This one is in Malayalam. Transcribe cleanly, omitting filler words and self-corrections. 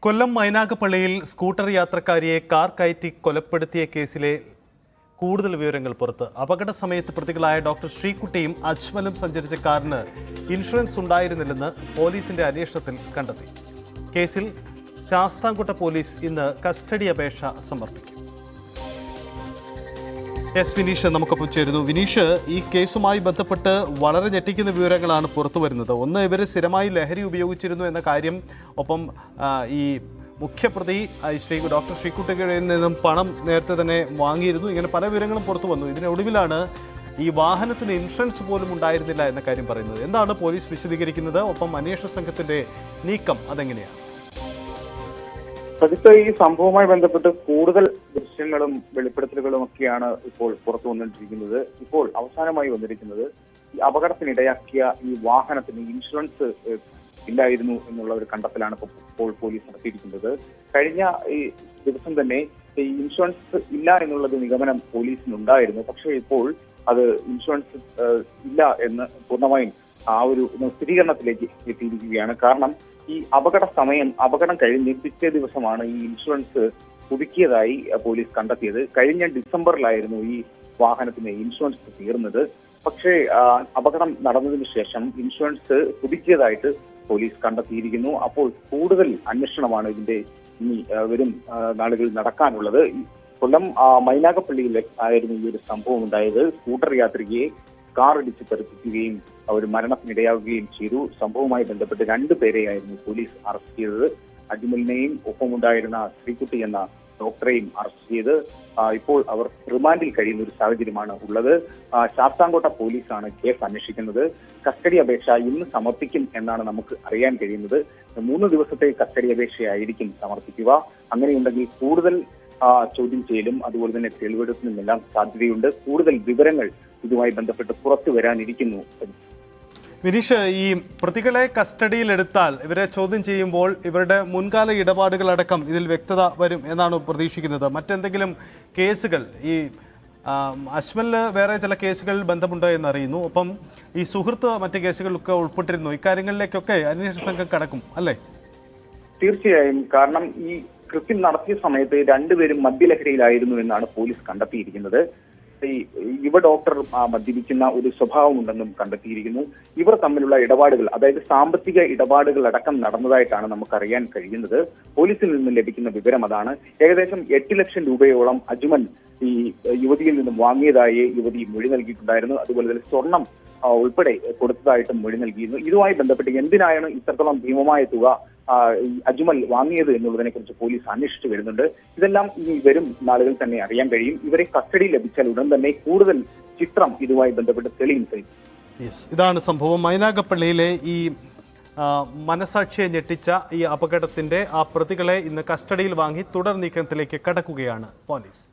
കൊല്ലം മൈനാഗപ്പള്ളിയിൽ സ്കൂട്ടർ യാത്രക്കാരിയെ കാർ കയറ്റി കൊലപ്പെടുത്തിയ കേസിലെ കൂടുതൽ വിവരങ്ങൾ പുറത്ത്. അപകട സമയത്ത് പ്രതികളായ ഡോക്ടർ ശ്രീകുട്ടിയും അജ്മലും സഞ്ചരിച്ച കാറിന് ഇൻഷുറൻസ് ഉണ്ടായിരുന്നില്ലെന്ന് പോലീസിന്റെ അന്വേഷണത്തിൽ കണ്ടെത്തി. കേസിൽ ശാസ്താംകോട്ട പോലീസ് ഇന്ന് കസ്റ്റഡി അപേക്ഷ സമർപ്പിക്കും. എസ് വിനീഷ് നമുക്കൊപ്പം ചേരുന്നു. വിനീഷ്, ഈ കേസുമായി ബന്ധപ്പെട്ട് വളരെ ഞെട്ടിക്കുന്ന വിവരങ്ങളാണ് പുറത്തു വരുന്നത്. ഒന്ന്, ഇവർ സ്ഥിരമായി ലഹരി ഉപയോഗിച്ചിരുന്നു എന്ന കാര്യം, ഒപ്പം ഈ മുഖ്യപ്രതി ഡോക്ടർ ശ്രീകുട്ടിയിൽ നിന്നും പണം നേരത്തെ തന്നെ വാങ്ങിയിരുന്നു. ഇങ്ങനെ പല വിവരങ്ങളും പുറത്തു വന്നു. ഇതിനൊടുവിലാണ് ഈ വാഹനത്തിന് ഇൻഷുറൻസ് പോലും ഉണ്ടായിരുന്നില്ല എന്ന കാര്യം പറയുന്നത്. എന്താണ് പോലീസ് വിശദീകരിക്കുന്നത്? ഒപ്പം അന്വേഷണ സംഘത്തിന്റെ നീക്കം അതെങ്ങനെയാണ്? സജിത്ത്, ഈ സംഭവവുമായി ബന്ധപ്പെട്ട് കൂടുതൽ ദൃശ്യങ്ങളും വെളിപ്പെടുത്തലുകളും ഒക്കെയാണ് ഇപ്പോൾ പുറത്തു വന്നിരിക്കുന്നത്. ഇപ്പോൾ അവസാനമായി വന്നിരിക്കുന്നത് ഈ അപകടത്തിനിടയാക്കിയ ഈ വാഹനത്തിന് ഇൻഷുറൻസ് ഇല്ലായിരുന്നു എന്നുള്ള ഒരു കണ്ടെത്തലാണ് ഇപ്പോൾ പോലീസ് നടത്തിയിരിക്കുന്നത്. കഴിഞ്ഞ ഈ ദിവസം തന്നെ ഈ ഇൻഷുറൻസ് ഇല്ല എന്നുള്ളത് നിഗമനം പോലീസിനുണ്ടായിരുന്നു. പക്ഷേ ഇപ്പോൾ അത് ഇൻഷുറൻസ് ഇല്ല എന്ന് പൂർണ്ണമായും ആ ഒരു സ്ഥിരീകരണത്തിലേക്ക് എത്തിയിരിക്കുകയാണ്. കാരണം ഈ അപകടം കഴിഞ്ഞ് പിറ്റേ ദിവസമാണ് ഈ ഇൻഷുറൻസ് പുതുക്കിയതായി പോലീസ് കണ്ടെത്തിയത്. കഴിഞ്ഞ ഡിസംബറിലായിരുന്നു ഈ വാഹനത്തിന് ഇൻഷുറൻസ് തീർന്നത്. പക്ഷേ അപകടം നടന്നതിന് ശേഷം ഇൻഷുറൻസ് പുതുക്കിയതായിട്ട് പോലീസ് കണ്ടെത്തിയിരിക്കുന്നു. അപ്പോൾ കൂടുതൽ അന്വേഷണമാണ് ഇതിന്റെ ഇനി വരും നാളുകളിൽ നടക്കാനുള്ളത്. കൊല്ലം മൈനാഗപ്പള്ളിയിൽ ആയിരുന്നു ഈ ഒരു സംഭവം ഉണ്ടായത്. സ്കൂട്ടർ യാത്രികയെ കാർ ഇടിച്ച് തെറിപ്പിക്കുകയും അവർ മരണത്തിനിടയാവുകയും ചെയ്തു. സംഭവവുമായി ബന്ധപ്പെട്ട് 2 പേരെയായിരുന്നു പോലീസ് അറസ്റ്റ് ചെയ്തത്. അജ്മലിനെയും ഒപ്പമുണ്ടായിരുന്ന ശ്രീകുട്ടി എന്ന ഡോക്ടറെയും അറസ്റ്റ് ചെയ്ത് ഇപ്പോൾ അവർ റിമാൻഡിൽ കഴിയുന്ന ഒരു സാഹചര്യമാണ് ഉള്ളത്. ശാസ്താംകോട്ട പോലീസാണ് കേസ് അന്വേഷിക്കുന്നത്. കസ്റ്റഡി അപേക്ഷ ഇന്ന് സമർപ്പിക്കും എന്നാണ് നമുക്ക് അറിയാൻ കഴിയുന്നത്. 3 ദിവസത്തെ കസ്റ്റഡി അപേക്ഷയായിരിക്കും സമർപ്പിക്കുക. അങ്ങനെയുണ്ടെങ്കിൽ കൂടുതൽ ചോദ്യം ചെയ്യലും അതുപോലെ തന്നെ തെളിവെടുപ്പിനുമെല്ലാം സാധ്യതയുണ്ട്. കൂടുതൽ വിവരങ്ങൾ ഇതുമായി ബന്ധപ്പെട്ട് പുറത്തു വരാനിരിക്കുന്നു. വിനീഷ്, ഈ പ്രതികളെ കസ്റ്റഡിയിലെടുത്താൽ ഇവരെ ചോദ്യം ചെയ്യുമ്പോൾ ഇവരുടെ മുൻകാല ഇടപാടുകളടക്കം ഇതിൽ വ്യക്തത വരും എന്നാണ് പ്രതീക്ഷിക്കുന്നത്. മറ്റെന്തെങ്കിലും കേസുകൾ, ഈ അജ്മലിന് വേറെ ചില കേസുകളിൽ ബന്ധമുണ്ടോ എന്നറിയുന്നു. ഒപ്പം ഈ സുഹൃത്ത് മറ്റ് കേസുകളിലൊക്കെ ഉൾപ്പെട്ടിരുന്നു. ഇക്കാര്യങ്ങളിലേക്കൊക്കെ അന്വേഷണ സംഘം കടക്കും അല്ലേ? തീർച്ചയായും. കാരണം ഈ കൃത്യം നടത്തിയ സമയത്ത് 2 പേരും മദ്യലഹരിയിലായിരുന്നു എന്നാണ് പോലീസ് കണ്ടെത്തിയിരിക്കുന്നത്. യുവ ഡോക്ടർ മദ്യപിക്കുന്ന ഒരു സ്വഭാവമുണ്ടെന്നും കണ്ടെത്തിയിരിക്കുന്നു. ഇവർ തമ്മിലുള്ള ഇടപാടുകൾ, അതായത് സാമ്പത്തിക ഇടപാടുകൾ അടക്കം നടന്നതായിട്ടാണ് നമുക്കറിയാൻ കഴിയുന്നത്. പോലീസിൽ നിന്ന് ലഭിക്കുന്ന വിവരം അതാണ്. ഏകദേശം 8 ലക്ഷം രൂപയോളം അജ്മൽ ഈ യുവതിയിൽ നിന്നും വാങ്ങിയതായി യുവതി മൊഴി നൽകിയിട്ടുണ്ടായിരുന്നു. അതുപോലെ തന്നെ സ്വർണം ഉൾപ്പെടെ കൊടുത്തതായിട്ടും മൊഴി നൽകിയിരുന്നു. ഇതുമായി ബന്ധപ്പെട്ട് എന്തിനാണ് ഇത്രത്തോളം ഭീമമായ തുക അജ്മൽ വാങ്ങിയത് എന്നുള്ളതിനെ കുറിച്ച് പോലീസ് അന്വേഷിച്ചു വരുന്നുണ്ട്. ഇതെല്ലാം ഇനി വരും നാളുകളിൽ തന്നെ അറിയാൻ കഴിയും. ഇവരെ കസ്റ്റഡി ലഭിച്ചാൽ ഉടൻ തന്നെ കൂടുതൽ ചിത്രം ഇതുമായി ബന്ധപ്പെട്ട് തെളിയും. ഇതാണ് സംഭവം. മൈനാഗപ്പള്ളിയിലെ ഈ മനസാക്ഷിയെ ഞെട്ടിച്ച ഈ അപകടത്തിന്റെ പ്രതികളെ ഇന്ന് കസ്റ്റഡിയിൽ വാങ്ങി തുടർ നീക്കത്തിലേക്ക് കടക്കുകയാണ് പോലീസ്.